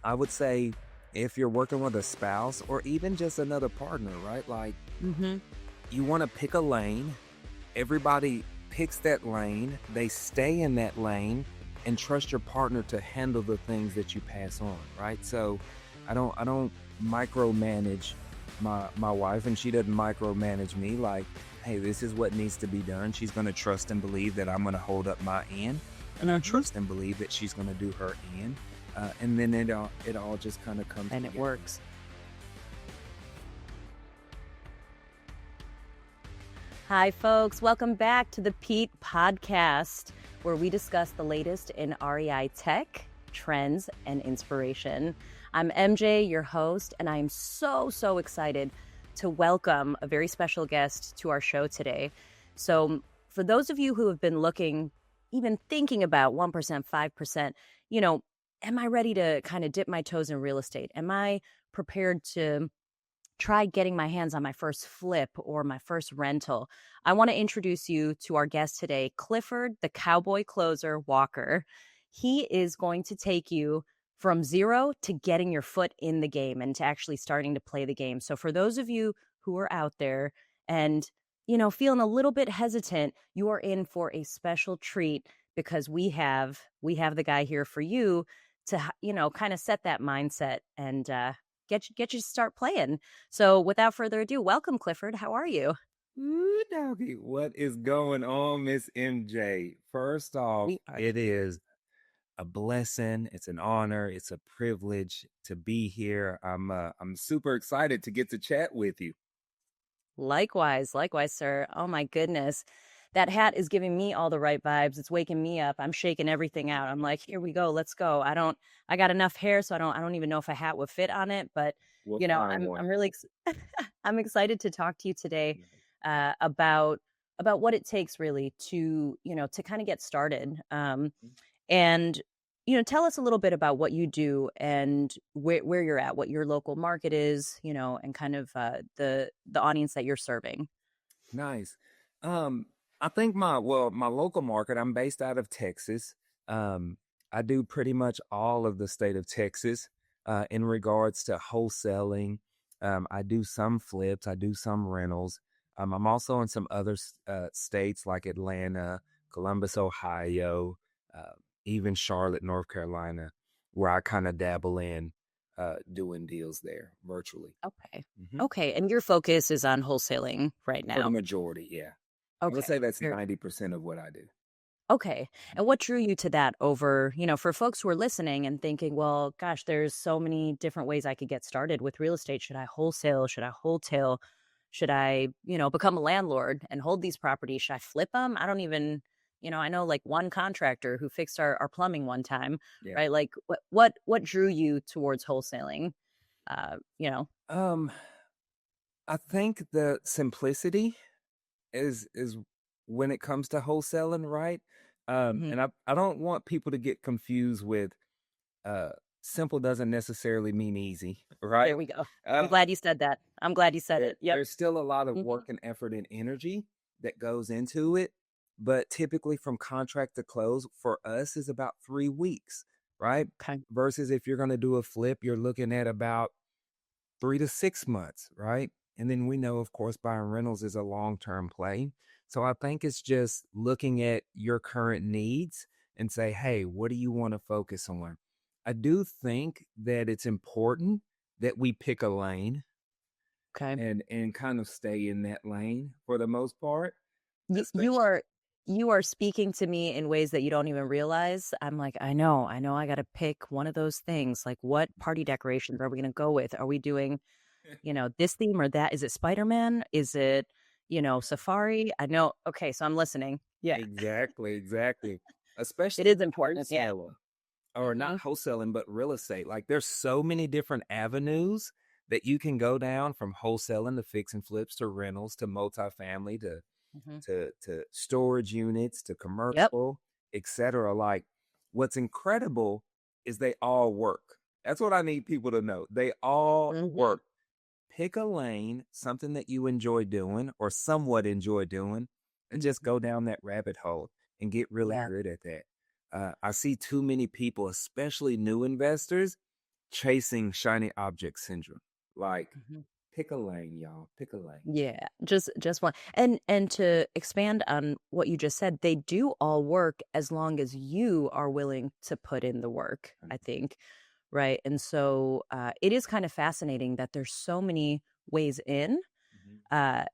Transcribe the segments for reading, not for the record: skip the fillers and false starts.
I would say if you're working with a spouse or even just another partner, right? Like Mm-hmm. you want to pick a lane. Everybody picks that lane. They stay in that lane and trust your partner to handle the things that you pass on, right? So I don't micromanage my wife, and she doesn't micromanage me. Like, hey, this is what needs to be done. She's going to trust and believe that I'm going to hold up my end, and I trust and believe that she's going to do her end. And then it all just kind of comes And it together. works. Hi, folks. Welcome back to the Pete Podcast, where we discuss the latest in REI tech, trends, and inspiration. I'm MJ, your host, and I am so excited to welcome a very special guest to our show today. So for those of you who have been looking, even thinking about 1%, 5%, am I ready to kind of dip my toes in real estate? Am I prepared to try getting my hands on my first flip or my first rental? I want to introduce you to our guest today, Clifford, the Cowboy Closer Walker. He is going to take you from zero to getting your foot in the game and to actually starting to play the game. So for those of you who are out there and, feeling a little bit hesitant, you are in for a special treat because we have the guy here for you to, kind of set that mindset and, get you to start playing. So without further ado, welcome, Clifford. How are you? Ooh, doggy, what is going on, Miss MJ? First off, We are it is a blessing. It's an honor. It's a privilege to be here. I'm super excited to get to chat with you. likewise, sir. Oh my goodness. That hat is giving me all the right vibes. It's waking me up. I'm shaking everything out. I'm like, here we go. Let's go. I got enough hair, so I don't even know if a hat would fit on it, but We'll find one. I'm really I'm excited to talk to you today about what it takes really to, to kind of get started. And tell us a little bit about what you do and where you're at, what your local market is, and kind of the audience that you're serving. Nice. I think my local market, I'm based out of Texas. Um, I do pretty much all of the state of Texas in regards to wholesaling. I do some flips, I do some rentals. I'm also in some other states like Atlanta, Columbus, Ohio, uh, even Charlotte, North Carolina, where I kind of dabble in doing deals there virtually. Okay. hmm Okay. And your focus is on wholesaling right For the now. majority, yeah. I would Okay. say that's Very- 90% of what I do. Okay. And what drew you to that over, for folks who are listening and thinking, well, gosh, there's so many different ways I could get started with real estate. Should I wholesale? Should I wholetail? Should I, become a landlord and hold these properties? Should I flip them? I don't even, I know like one contractor who fixed our plumbing one time, Yeah. right? Like what drew you towards wholesaling? Uh, you know, Um, I think the simplicity is when it comes to wholesaling, right? mhm. And I don't want people to get confused with uh simple doesn't necessarily mean easy, There right? we go. I'm Uh, glad you said that. I'm glad you said it. Yep. there's still a lot of Mhm. work and effort and energy that goes into it, but typically from contract to close for us is about 3 weeks, right? Okay. Versus if you're going to do a flip, you're looking at about 3 to 6 months, right? And then we know, of course, buying rentals is a long-term play. So I think it's just looking at your current needs and say, hey, what do you want to focus on? I do think that it's important that we pick a lane Okay. and kind of stay in that lane for the most part. You, you Especially, are you are speaking to me in ways that you don't even realize. I'm like, I know, I got to pick one of those things. Like, what party decorations are we going to go with? Are we doing, this theme or that? Is it Spider-Man? Is it, Safari? I know. Okay, so I'm listening. Yeah, exactly. it Especially is important. Yeah. wholesaling. Or hmm not wholesaling, but real estate. Like there's so many different avenues that you can go down from wholesaling to fix and flips to rentals to multifamily to hmm storage units to Yep. commercial, etc. Like what's incredible is they all work. That's what I need people to know. They all hmm work. Pick a lane, something that you enjoy doing or somewhat enjoy doing, and just go down that rabbit hole and get really Yeah. good at that. I see too many people, especially new investors, chasing shiny object syndrome. Like, Mhm. pick a lane, y'all. Pick a lane. Yeah, just one. And to expand on what you just said, they do all work as long as you are willing to put in the work, I think, right? And so it is kind of fascinating that there's so many ways in. Mhm. Uh,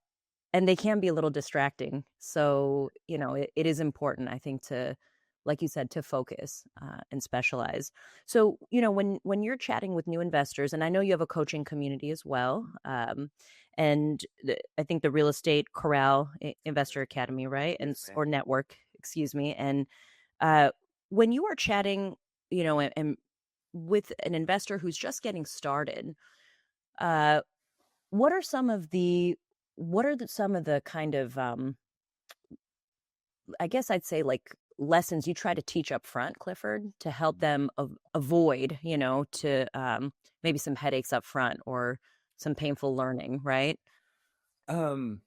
and they can be a little distracting. So, it is important, I think, to, like you said, to focus and specialize. So, when you're chatting with new investors, and I know you have a coaching community as well, and I think the Real Estate Corral Investor Academy, right, and Yes, ma'am. or network, excuse me, and uh, when you are chatting, and with an investor who's just getting started, uh, what are some of the some of the kind of I guess I'd say like lessons you try to teach up front, Clifford, to help them avoid, to maybe some headaches up front or some painful learning, right? Um,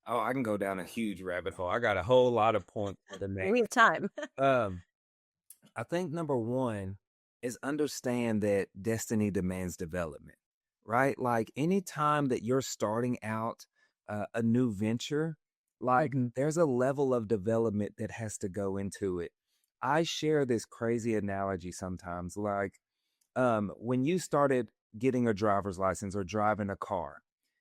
oh, I can go down a huge rabbit hole. I got a whole lot of points to make. We have time. Um, I think number one is understand that destiny demands development, right? Like anytime that you're starting out a new venture, like Hmm. there's a level of development that has to go into it. I share this crazy analogy sometimes, like when you started getting a driver's license or driving a car,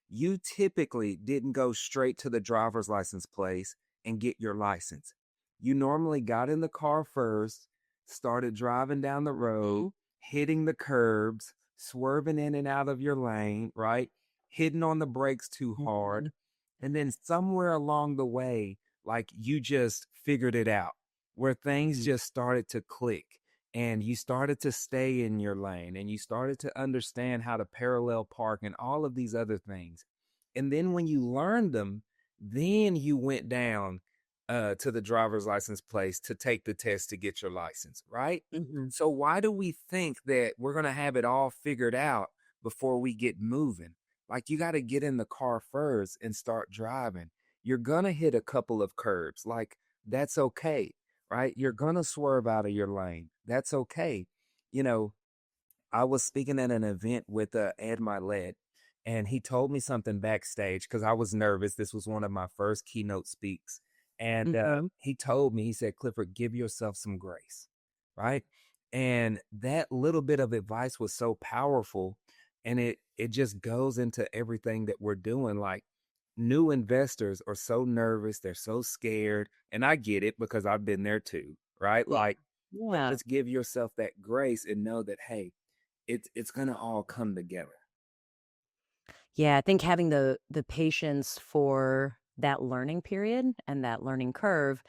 you typically didn't go straight to the driver's license place and get your license. You normally got in the car first, started driving down the road, hitting the curbs, swerving in and out of your lane, right? Hitting on the brakes too Hmm. hard. And then somewhere along the way, like you just figured it out where things just started to click and you started to stay in your lane and you started to understand how to parallel park and all of these other things. And then when you learned them, then you went down to the driver's license place to take the test to get your license, right? Hmm. So why do we think that we're going to have it all figured out before we get moving? Like you got to get in the car first and start driving. You're going to hit a couple of curbs. Like that's okay, right? You're going to swerve out of your lane. That's okay. You know, I was speaking at an event with Ed Mylett, and he told me something backstage because I was nervous. This was one of my first keynote speaks. And Hmm. he told me, he said, Clifford, give yourself some grace, right? And that little bit of advice was so powerful. And it just goes into everything that we're doing. Like new investors are so nervous, they're so scared. And I get it because I've been there too, right? Yeah. Like, but Yeah. just give yourself that grace and know that, hey, it's gonna all come together. Yeah, I think having the patience for that learning period and that learning curve,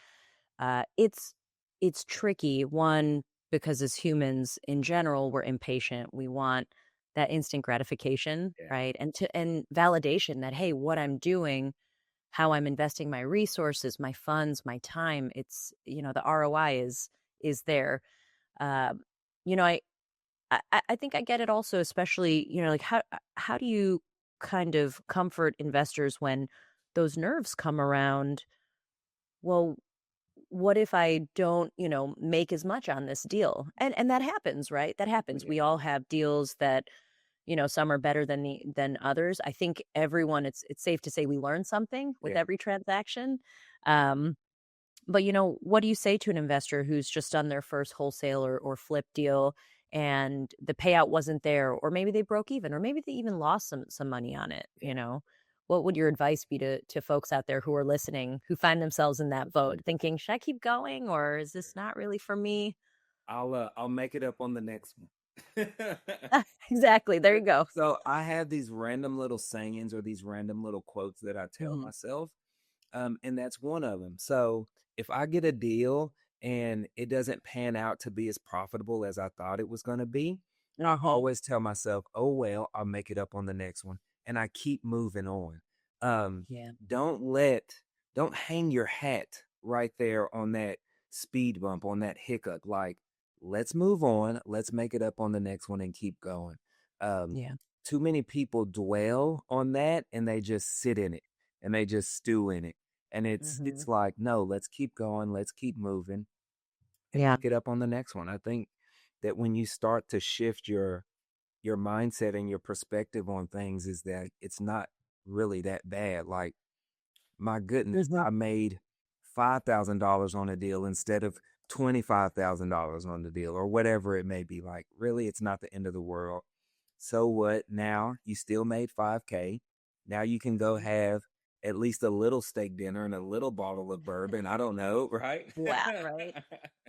it's tricky. One, because as humans in general, we're impatient. We want that instant gratification, Yeah. right? And validation that, hey, what I'm doing, how I'm investing my resources, my funds, my time, it's, the ROI is there. Um, you know, I think I get it also, especially, like how do you kind of comfort investors when those nerves come around? Well, what if I don't, make as much on this deal? And that happens, right? That Oh, happens. yeah. We all have deals that, some are better than others. I think everyone, it's safe to say we learn something with Yeah. every transaction. Um, but what do you say to an investor who's just done their first wholesale or flip deal and the payout wasn't there, or maybe they broke even, or maybe they even lost some money on it, Yeah. What would your advice be to folks out there who are listening, who find themselves in that boat Listen, thinking, should I keep going or is this not really for me? I'll make it up on the next one. Exactly. There you go. So I have these random little sayings or these random little quotes that I tell Hmm. myself. And that's one of them. So if I get a deal and it doesn't pan out to be as profitable as I thought it was going to be, I Uh-huh. always tell myself, oh, well, I'll make it up on the next one. And I keep moving on. Um, Yeah. don't let, don't hang your hat right there on that speed bump, on that hiccup. Like, let's move on. Let's make it up on the next one and keep going. Um, Yeah. too many people dwell on that and they just sit in it and they just stew in it. And Hmm. it's like, no, let's keep going, let's keep moving and Yeah. pick it up on the next one. I think that when you start to shift your mindset and your perspective on things is that it's not really that bad. Like, my goodness, I made $5,000 on a deal instead of $25,000 on the deal, or whatever it may be. Like, really, it's not the end of the world. So what? Now you still made 5K. Now you can go have at least a little steak dinner and a little bottle of bourbon. I don't know, right? Wow, right.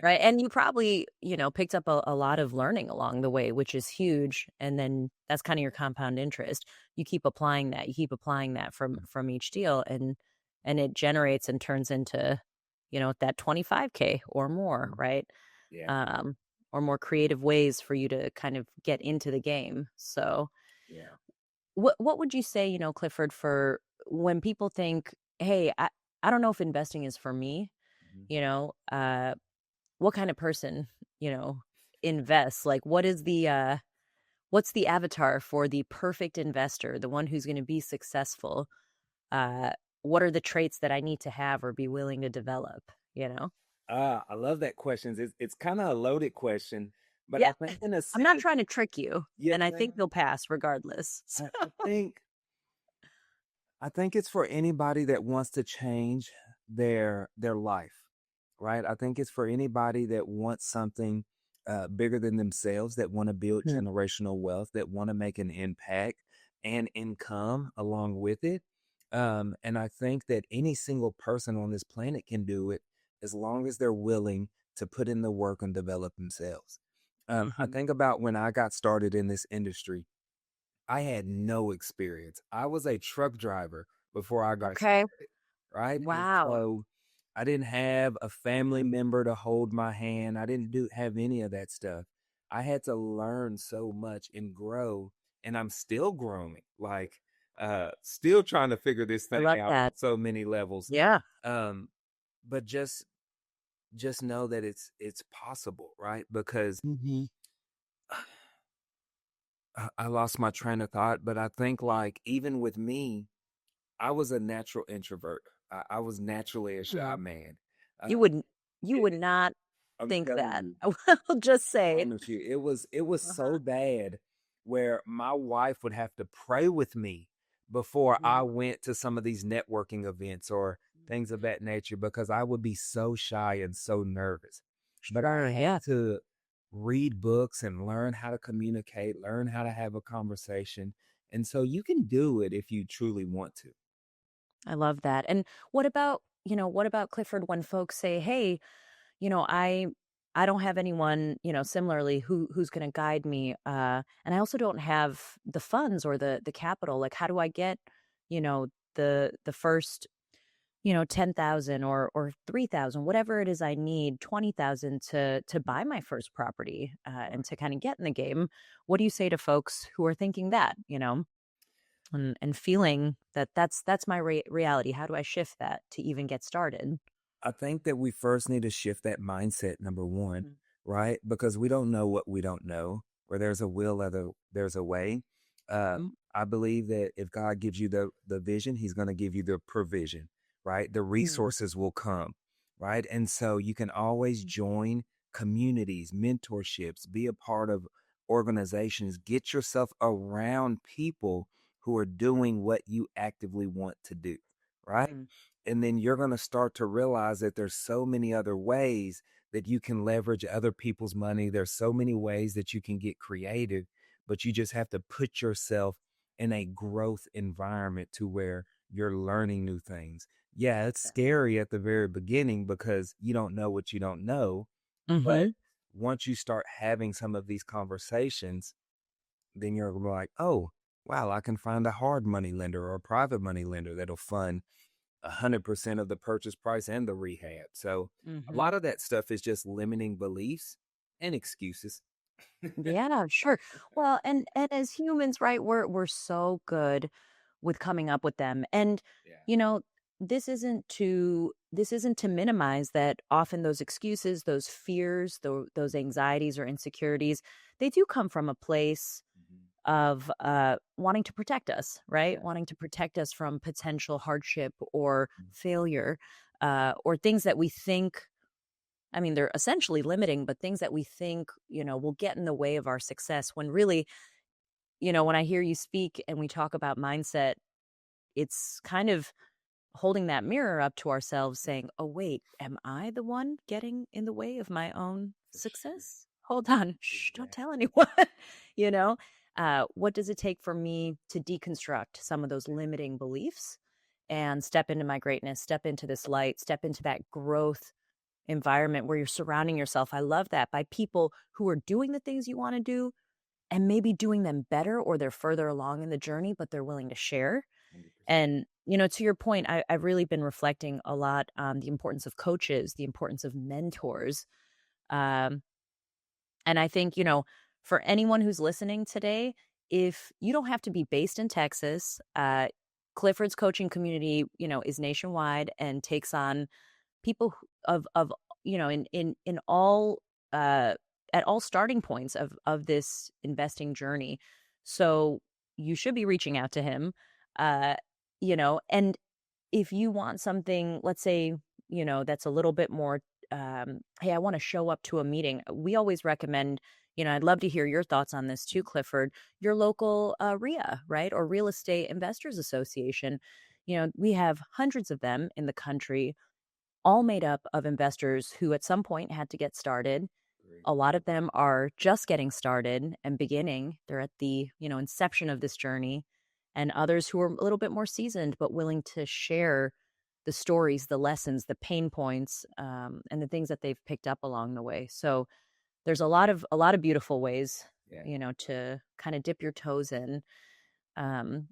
Right. And you probably, picked up a lot of learning along the way, which is huge. And then that's kind of your compound interest. You keep applying that. You keep applying that from each deal, and it generates and turns into, that 25K or more, right? Yeah, Um, or more creative ways for you to kind of get into the game. So yeah. what would you say, Clifford, for when people think, hey, I don't know if investing is for me, Mhm. what kind of person, invests? Like, what's the avatar for the perfect investor, the one who's going to be successful? Uh, what are the traits that I need to have or be willing to develop, I love that question. It's kind of a loaded question, but Yeah. I think in a I'm not sense, trying to trick you, yeah, and I think they'll pass regardless. I think it's for anybody that wants to change their life, right? I think it's for anybody that wants something bigger than themselves, that want to build Mhm. generational wealth, that want to make an impact and income along with it. And I think that any single person on this planet can do it as long as they're willing to put in the work and develop themselves. I Mhm. think about when I got started in this industry. I had no experience. I was a truck driver before I got Okay. started, right? And Wow. so I didn't have a family member to hold my hand. I didn't do have any of that stuff. I had to learn so much and grow, and I'm still growing. Like, still trying to figure this I thing love out that. on so many levels. Yeah. Um, but just know that it's possible, right? Because Mhm. I lost my train of thought, but I think, like, even with me, I was a natural introvert. I was naturally a shy Mhm. man. Uh, You wouldn't you it, would not I'm think telling that. you, I will just say. promise you, it was Uh-huh. so bad where my wife would have to pray with me before I Mhm. went to some of these networking events or things of that nature, because I would be so shy and so nervous. But I Sure, had yeah. to read books and learn how to communicate, learn how to have a conversation. And so you can do it if you truly want to. I love that. And what about Clifford when folks say, "Hey, I don't have anyone, similarly who's going to guide me and I also don't have the funds or the capital. Like how do I get, you know, the first, 10,000 or 3,000, whatever it is I need, 20,000 to buy my first property and to kind of get in the game." What do you say to folks who are thinking that, and feeling that that's my reality? How do I shift that to even get started? I think that we first need to shift that mindset, number one, Mm. right? Because we don't know what we don't know. Where there's a will, there's a way. I believe that if God gives you the vision, He's going to give you the provision, right? The Mm. resources will come, right? And so you can always join communities, mentorships, be a part of organizations, get yourself around people who are doing what you actively want to do, right? Mm. And then you're going to start to realize that there's so many other ways that you can leverage other people's money. There's so many ways that you can get creative, but you just have to put yourself in a growth environment to where you're learning new things. Yeah, it's scary at the very beginning because you don't know what you don't know. But Mhm. once you start having some of these conversations, then you're like, oh, wow, I can find a hard money lender or a private money lender that'll fund 100% of the purchase price and the rehab. So a Mhm. lot of that stuff is just limiting beliefs and excuses. Yeah, sure. Well, and as humans, right, we're so good with coming up with them. And Yeah. you know, this isn't to minimize that often those excuses, those fears, those anxieties or insecurities, they do come from a place Mhm. of wanting to protect us, right? Yeah. Wanting to protect us from potential hardship or Mhm. failure, or things that we think, I mean, they're essentially limiting, but things that we think, will get in the way of our success when really when I hear you speak and we talk about mindset, it's kind of holding that mirror up to ourselves saying, oh, wait, am I the one getting in the way of my own For sure. success? Hold on. Shh, don't Exactly. tell anyone. you know, what does it take for me to deconstruct some of those limiting beliefs and step into my greatness, step into this light, step into that growth environment where you're surrounding yourself? I love that, by people who are doing the things you want to do and maybe doing them better, or they're further along in the journey, but they're willing to share. 100%. And, to your point, I've really been reflecting a lot on the importance of coaches, the importance of mentors. Um, and I think, for anyone who's listening today, if you don't have to be based in Texas, Clifford's coaching community, is nationwide and takes on people of in all uh at all starting points of this investing journey. So you should be reaching out to him, uh and if you want something, let's say, that's a little bit more, hey, I want to show up to a meeting. We always recommend, I'd love to hear your thoughts on this too, Clifford, your local RIA, right? Or Real Estate Investors Association. We have hundreds of them in the country, all made up of investors who at some point had to get started. Great. A lot of them are just getting started and beginning. They're at the, inception of this journey. And others who are a little bit more seasoned, but willing to share the stories, the lessons, the pain points, and the things that they've picked up along the way. So there's a lot of beautiful ways, Yeah. to kind of dip your toes in. And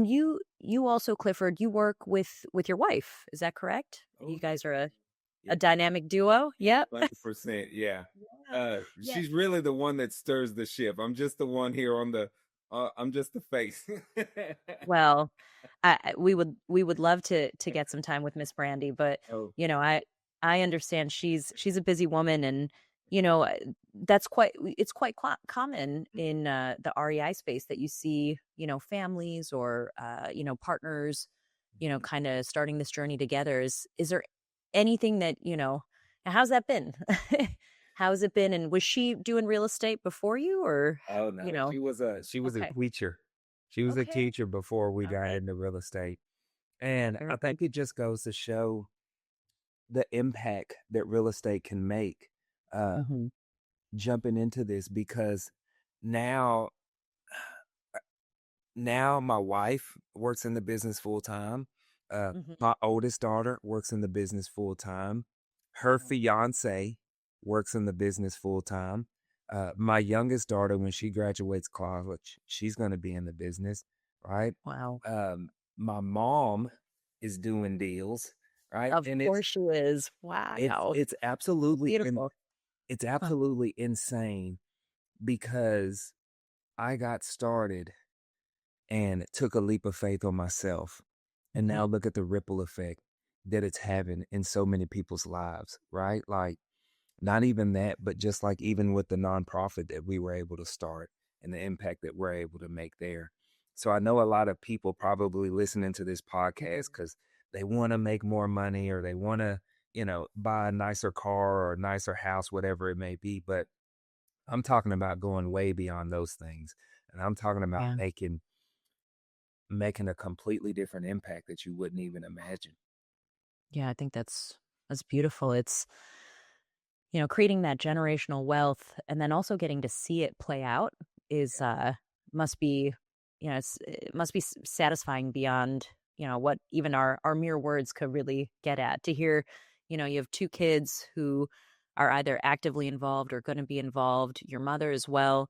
you also, Clifford, you work with your wife. Is that correct? Oh, You guys are yeah. a dynamic duo. Yep. 100%. Yeah. Yeah. Yeah. She's really the one that stirs the ship. I'm just the one here on the, I'm just the face. Well, we would love to get some time with Miss Brandy, but Oh, I understand she's a busy woman, and you know uh, that's quite common in the REI space that you see, families or partners, kind of starting this journey together. Is there anything that how's that been? How's it been? And was she doing real estate before you, or oh you no, know? she was a Okay. teacher. She was a Okay. teacher before we All got right. into real estate. And I Very think it just goes to show the impact that real estate can make, uh, Mhm. jumping into this, because now now my wife works in the business full time. Mhm. My oldest daughter works in the business full time. Her Wow. fiance works in the business full time. My youngest daughter, when she graduates college, she's going to be in the business, right? Wow. My mom is doing deals, right? Of And course she is. it's Wow. it's absolutely and Beautiful. it's Huh. absolutely insane, because I got started and took a leap of faith on myself. And Mhm. now look at the ripple effect that it's having in so many people's lives, right? Like, not even that, but just like even with the nonprofit that we were able to start and the impact that we're able to make there. So I know a lot of people probably listening to this podcast because they want to make more money, or they want to, buy a nicer car or a nicer house, whatever it may be. But I'm talking about going way beyond those things. And I'm talking about Yeah. making a completely different impact that you wouldn't even imagine. Yeah, I think that's beautiful. It's, creating that generational wealth and then also getting to see it play out is must be, it must be satisfying beyond, what even our mere words could really get at. To hear, you have two kids who are either actively involved or going to be involved, your mother as well.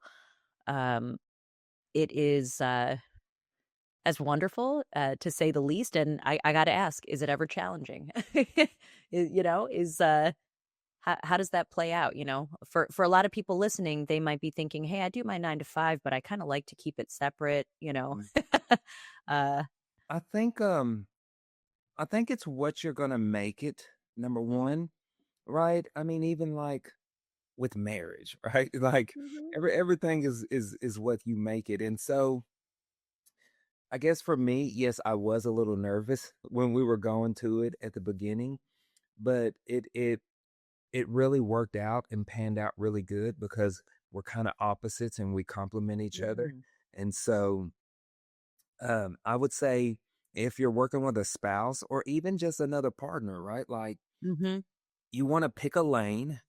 Um, it is as wonderful, to say the least. And I got to ask, is it ever challenging? Is how does that play out? For a lot of people listening, they might be thinking, "Hey, I do my 9 to 5, but I kind of like to keep it separate." Mm. uh, I think I think it's what you're gonna make it, number mhm, one, right? I mean, even like with marriage, right? Like mhm, everything is what you make it. And so I guess for me, yes, I was a little nervous when we were going to it at the beginning, but it really worked out and panned out really good, because we're kind of opposites and we complement each other. mhm. And so I would say if you're working with a spouse or even just another partner, right? Like Mm-hmm. you want to pick a lane.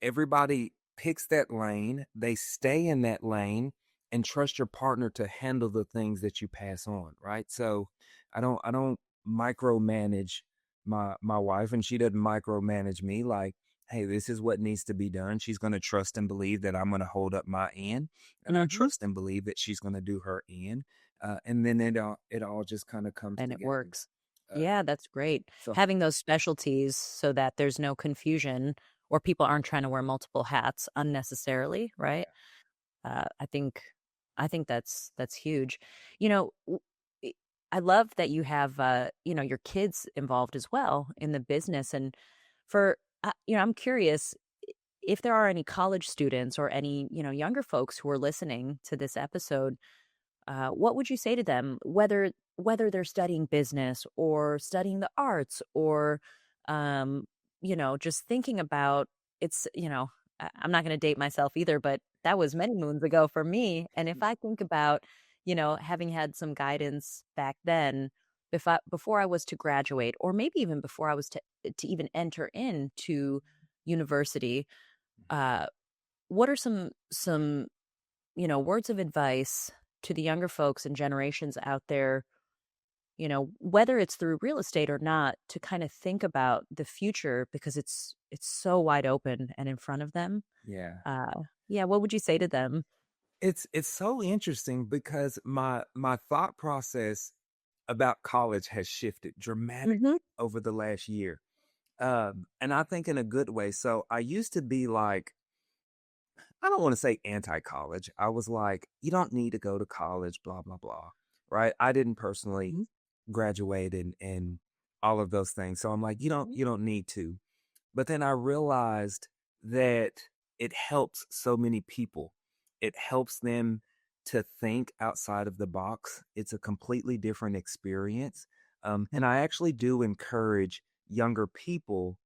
Everybody picks that lane, they stay in that lane and trust your partner to handle the things that you pass on, right? So I don't micromanage my wife, and she doesn't micromanage me. Like, hey, this is what needs to be done. She's going to trust and believe that I'm going to hold up my end, and I Mm-hmm. trust and believe that she's going to do her end. And then it all just kind of comes And it together. works. Uh, Yeah, that's great. so Having those specialties so that there's no confusion or people aren't trying to wear multiple hats unnecessarily, right? yeah, I think that's huge. You know, i- I love that you have your kids involved as well in the business. And for I'm curious if there are any college students or any younger folks who are listening to this episode. What would you say to them, whether they're studying business or studying the arts or, just thinking about it's, I'm not going to date myself either, but that was many moons ago for me. And if I think about, having had some guidance back then, before I was to graduate, or maybe even before I was to even enter into university, uh, what are some words of advice to the younger folks and generations out there, whether it's through real estate or not, to kind of think about the future because it's so wide open and in front of them. yeah. Uh, yeah, what would you say to them? It's so interesting because my thought process about college has shifted dramatically Mhm. over the last year. And I think in a good way. So I used to be like, I don't want to say anti-college. I was like, you don't need to go to college, blah, blah, blah. Right. I didn't personally Mhm. graduate and all of those things. So I'm like, you don't need to. But then I realized that it helps so many people. It helps them to think outside of the box. It's a completely different experience. And I actually do encourage younger people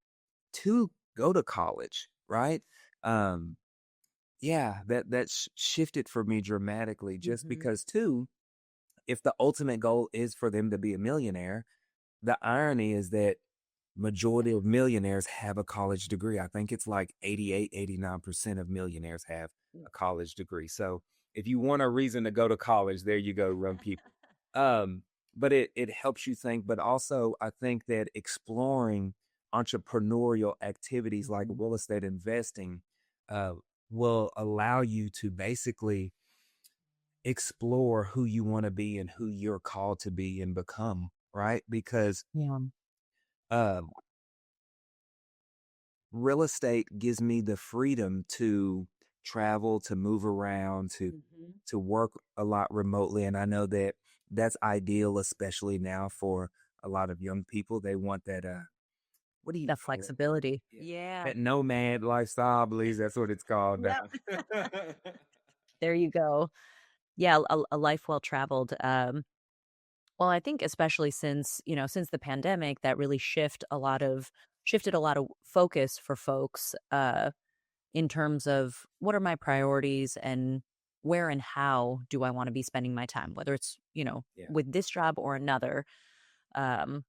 to go to college, right? Um, yeah, that shifted for me dramatically just Mhm. because, too, if the ultimate goal is for them to be a millionaire, the irony is that majority of millionaires have a college degree. I think it's like 88, 89% of millionaires have a college degree. So if you want a reason to go to college, there you go, run people. Um, but it helps you think. But also I think that exploring entrepreneurial activities like Mhm. real estate investing uh, will allow you to basically explore who you want to be and who you're called to be and become, right? Because Yeah. um real estate gives me the freedom to travel, to move around, to Mhm. work a lot remotely, and I know that that's ideal, especially now for a lot of young people. They want that. What do you That call it? flexibility. Yeah, Yeah. that nomad lifestyle. I believe that's what it's called Yep. now. There you go. Yeah, a life well traveled. Well, I think especially since the pandemic, that really shifted a lot of focus for folks in terms of what are my priorities and where and how do I want to be spending my time, whether it's, Yeah. with this job or another. Um,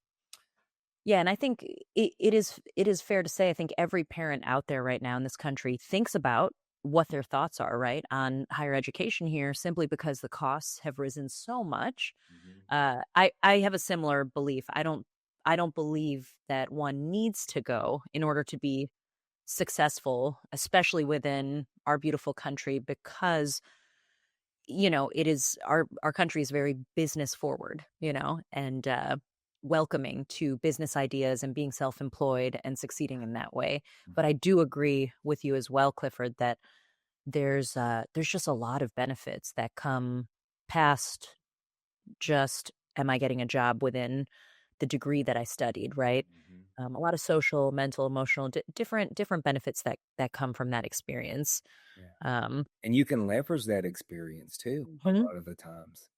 yeah, and I think it is fair to say I think every parent out there right now in this country thinks about what their thoughts are, right, on higher education here simply because the costs have risen so much. Mhm. I have a similar belief. I don't believe that one needs to go in order to be successful, especially within our beautiful country, because it is our country is very business forward, and welcoming to business ideas and being self-employed and succeeding in that way. But I do agree with you as well, Clifford, that there's just a lot of benefits that come past just am I getting a job within the degree that I studied, right? Mhm. A lot of social, mental, emotional, different benefits that come from that experience. Yeah. Um, And you can leverage that experience too a Mhm. lot of the times,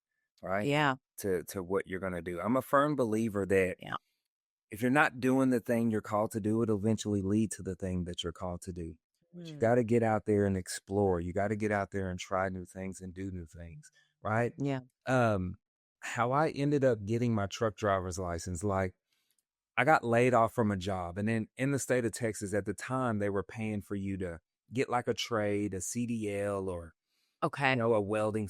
right? Yeah, To what you're going to do. I'm a firm believer that yeah, if you're not doing the thing you're called to do, it'll eventually lead to the thing that you're called to do. But you Mm. got to get out there and explore. You got to get out there and try new things and do new things. right? Yeah. Um, how I ended up getting my truck driver's license, like I got laid off from a job, and then in the state of Texas at the time, they were paying for you to get like a trade, a CDL, or Okay. a welding,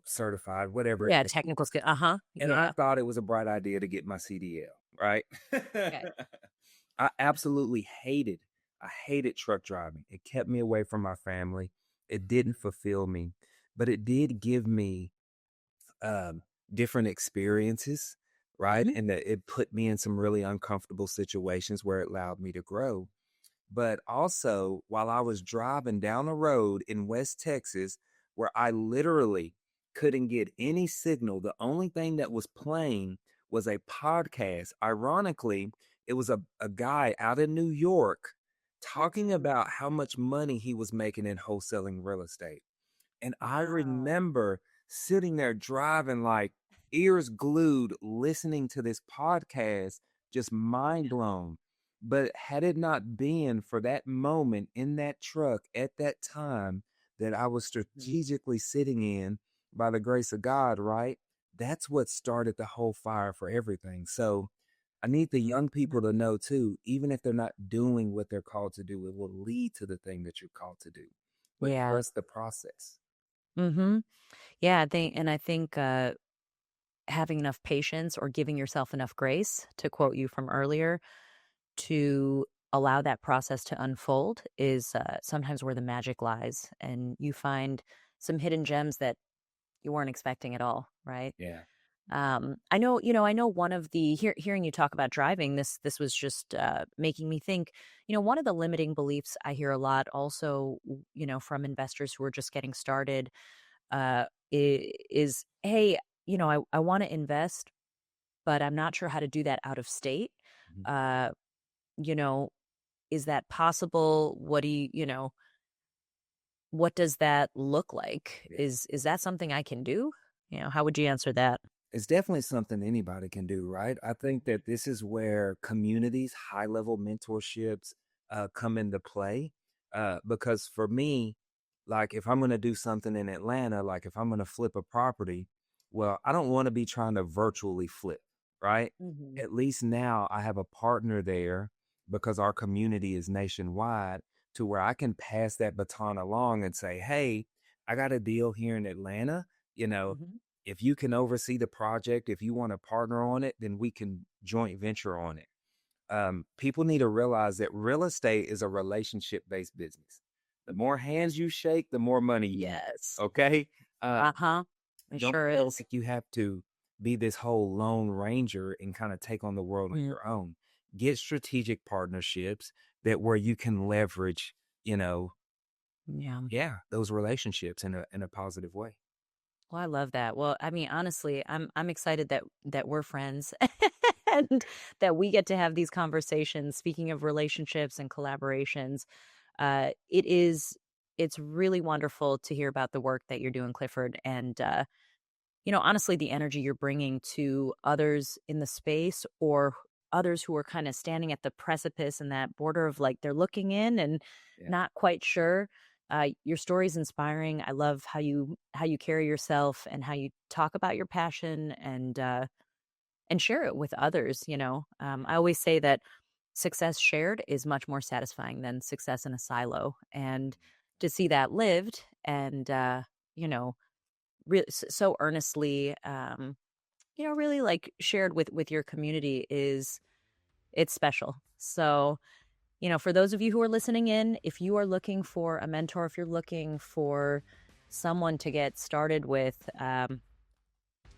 certified, whatever it Yeah. may be. Technical skill. Uh-huh. And I Yeah. thought it was a bright idea to get my CDL, right? Okay. I absolutely I hated truck driving. It kept me away from my family. It didn't fulfill me, but it did give me um, different experiences, right? Mhm. And that it put me in some really uncomfortable situations where it allowed me to grow. But also, while I was driving down a road in West Texas where I literally couldn't get any signal, the only thing that was playing was a podcast. Ironically, it was a guy out in New York talking about how much money he was making in wholesaling real estate. And I Wow. remember sitting there driving, like ears glued, listening to this podcast, just mind blown. But had it not been for that moment in that truck at that time that I was Mhm. strategically sitting in by the grace of God, right? That's what started the whole fire for everything. So I need the young people to know too, even if they're not doing what they're called to do, it will lead to the thing that you're called to do. But Yeah. trust the process. Mm-hmm. Yeah. I think having enough patience or giving yourself enough grace, to quote you from earlier, to allow that process to unfold is sometimes where the magic lies. And you find some hidden gems that you weren't expecting at all, right? Yeah. I know one of the hearing you talk about driving, this was just making me think, one of the limiting beliefs I hear a lot also, from investors who are just getting started, is, hey, I want to invest, but I'm not sure how to do that out of state. Mhm. Uh, you know, is that possible? What does that look like? Yeah. Is that something I can do? How would you answer that? It's definitely something anybody can do, right? I think that this is where communities, high level mentorships come into play. Because for me, like if I'm going to do something in Atlanta, like if I'm going to flip a property, well, I don't want to be trying to virtually flip, right? Hmm. At least now I have a partner there because our community is nationwide to where I can pass that baton along and say, hey, I got a deal here in Atlanta. You know, Hmm. if you can oversee the project, if you want to partner on it, then we can joint venture on it. People need to realize that real estate is a relationship based business. The more hands you shake, the more money you make. Yes. Okay. Uh, Uh-huh. It don't sure feel is. like you have to be this whole lone ranger and kind of take on the world on Mm. your own. Get strategic partnerships that where you can leverage, you know, Yeah. yeah, those relationships in a positive way. Well, I love that. Well, I mean, honestly, I'm excited that we're friends and that we get to have these conversations. Speaking of relationships and collaborations, uh, it is it's really wonderful to hear about the work that you're doing, Clifford, and honestly, the energy you're bringing to others in the space or others who are kind of standing at the precipice and that border of like they're looking in and Yeah. not quite sure. Your story is inspiring. I love how you carry yourself and how you talk about your passion and share it with others. I always say that success shared is much more satisfying than success in a silo, and to see that lived and you know so earnestly, really like shared with your community it's special. So, for those of you who are listening in, if you are looking for a mentor, if you're looking for someone to get started with,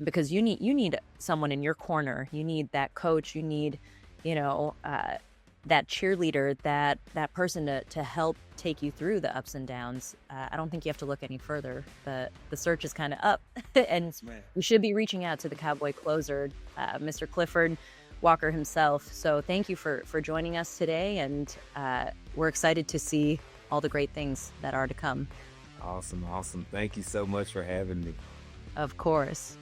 because you need someone in your corner, you need that coach, you need, you know, uh, that cheerleader, that person to help take you through the ups and downs. I don't think you have to look any further. The search is kind of up, and Yes, man. you should be reaching out to the Cowboy Closer, Mr. Clifford Walker himself. So thank you for joining us today, and we're excited to see all the great things that are to come. Awesome. Awesome. Thank you so much for having me. Of course.